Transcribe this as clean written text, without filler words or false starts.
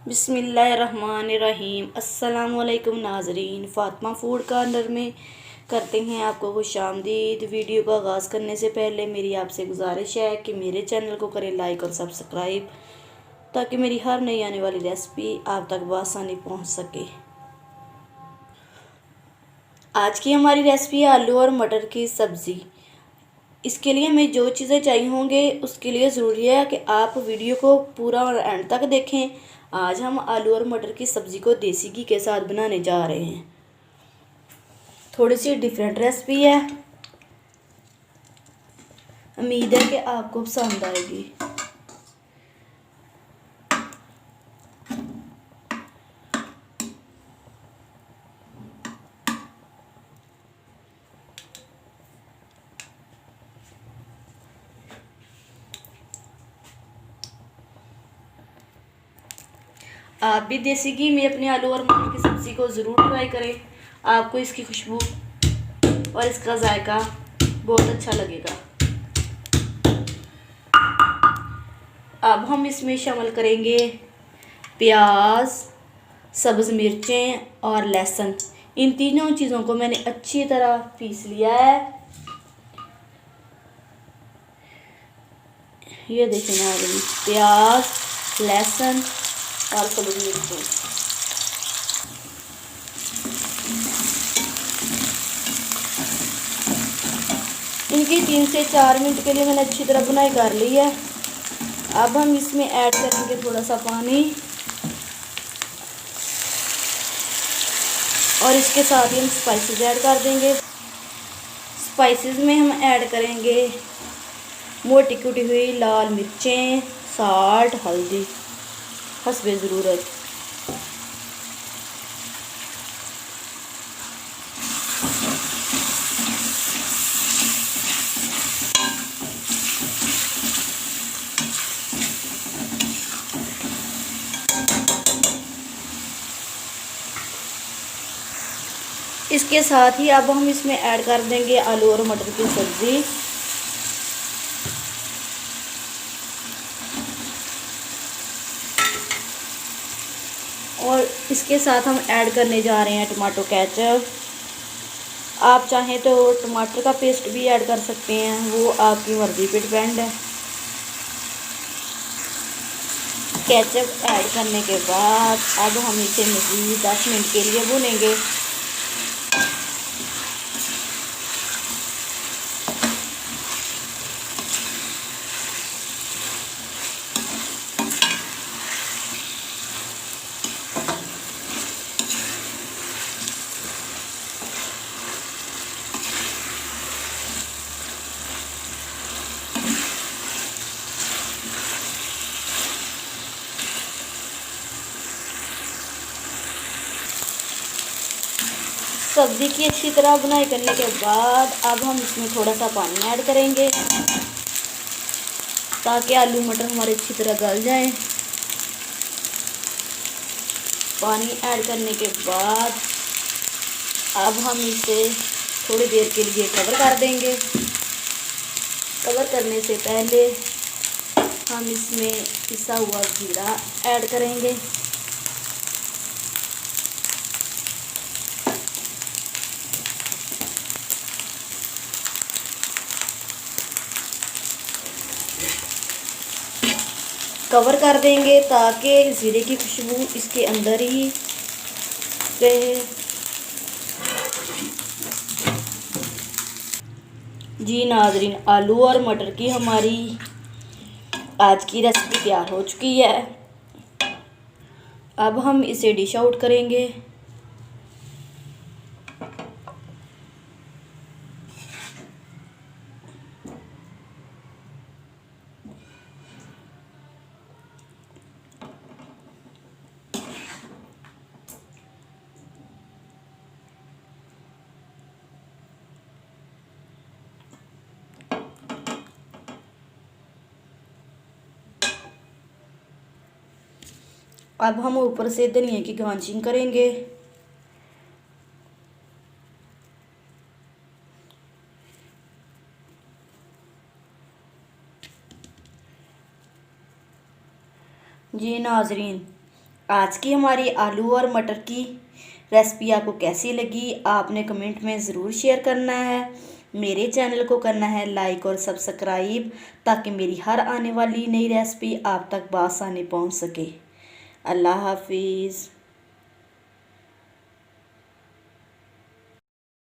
बिस्मिल्लाहिर्रहमानिर्रहीम। अस्सलामुअलैकुम नाजरीन, फ़ातिमा फूड कॉर्नर में करते हैं आपको खुशामदीद। वीडियो का आगाज़ करने से पहले मेरी आपसे गुजारिश है कि मेरे चैनल को करें लाइक और सब्सक्राइब, ताकि मेरी हर नई आने वाली रेसिपी आप तक बआसानी पहुंच सके। आज की हमारी रेसिपी है आलू और मटर की सब्ज़ी। इसके लिए हमें जो चीज़ें चाहिए होंगे उसके लिए ज़रूरी है कि आप वीडियो को पूरा और एंड तक देखें। आज हम आलू और मटर की सब्ज़ी को देसी घी के साथ बनाने जा रहे हैं। थोड़ी सी डिफरेंट रेसिपी है, उम्मीद है कि आपको पसंद आएगी। आप भी देसी घी में अपने आलू और मटर की सब्ज़ी को ज़रूर ट्राई करें। आपको इसकी खुशबू और इसका जायका बहुत अच्छा लगेगा। अब हम इसमें शामिल करेंगे प्याज, सब्ज़ मिर्चें और लहसुन। इन तीनों चीज़ों को मैंने अच्छी तरह पीस लिया है। ये देखें ना, प्याज, लहसुन और सब्ज़ मिर्चें। इनकी 3 से 4 मिनट के लिए मैंने अच्छी तरह भुनाई कर ली है। अब हम इसमें ऐड करेंगे थोड़ा सा पानी और इसके साथ ही हम स्पाइसेस ऐड कर देंगे। स्पाइसेस में हम ऐड करेंगे मोटी कुटी हुई लाल मिर्चें, साल्ट, हल्दी हस्बे ज़रूरत। इसके साथ ही अब हम इसमें ऐड कर देंगे आलू और मटर की सब्ज़ी। और इसके साथ हम ऐड करने जा रहे हैं टमाटो केचप। आप चाहें तो टमाटर का पेस्ट भी ऐड कर सकते हैं, वो आपकी मर्ज़ी पे डिपेंड है। केचप ऐड करने के बाद अब हम इसे मज़ीद 10 मिनट के लिए भूनेंगे। सब्ज़ी की अच्छी तरह बुनाई करने के बाद अब हम इसमें थोड़ा सा पानी ऐड करेंगे ताकि आलू मटर हमारे अच्छी तरह गल जाएं। पानी ऐड करने के बाद अब हम इसे थोड़ी देर के लिए कवर कर देंगे। कवर करने से पहले हम इसमें पिसा हुआ जीरा ऐड करेंगे। कवर कर देंगे ताकि ज़ीरे की खुशबू इसके अंदर ही रहे। जी नाज़रीन, आलू और मटर की हमारी आज की रेसिपी तैयार हो चुकी है। अब हम इसे डिश आउट करेंगे। अब हम ऊपर से धनिया की गार्निशिंग करेंगे। जी नाज़रीन, आज की हमारी आलू और मटर की रेसिपी आपको कैसी लगी आपने कमेंट में ज़रूर शेयर करना है। मेरे चैनल को करना है लाइक और सब्सक्राइब ताकि मेरी हर आने वाली नई रेसिपी आप तक बआसानी पहुंच सके। अल्लाह हाफिज़।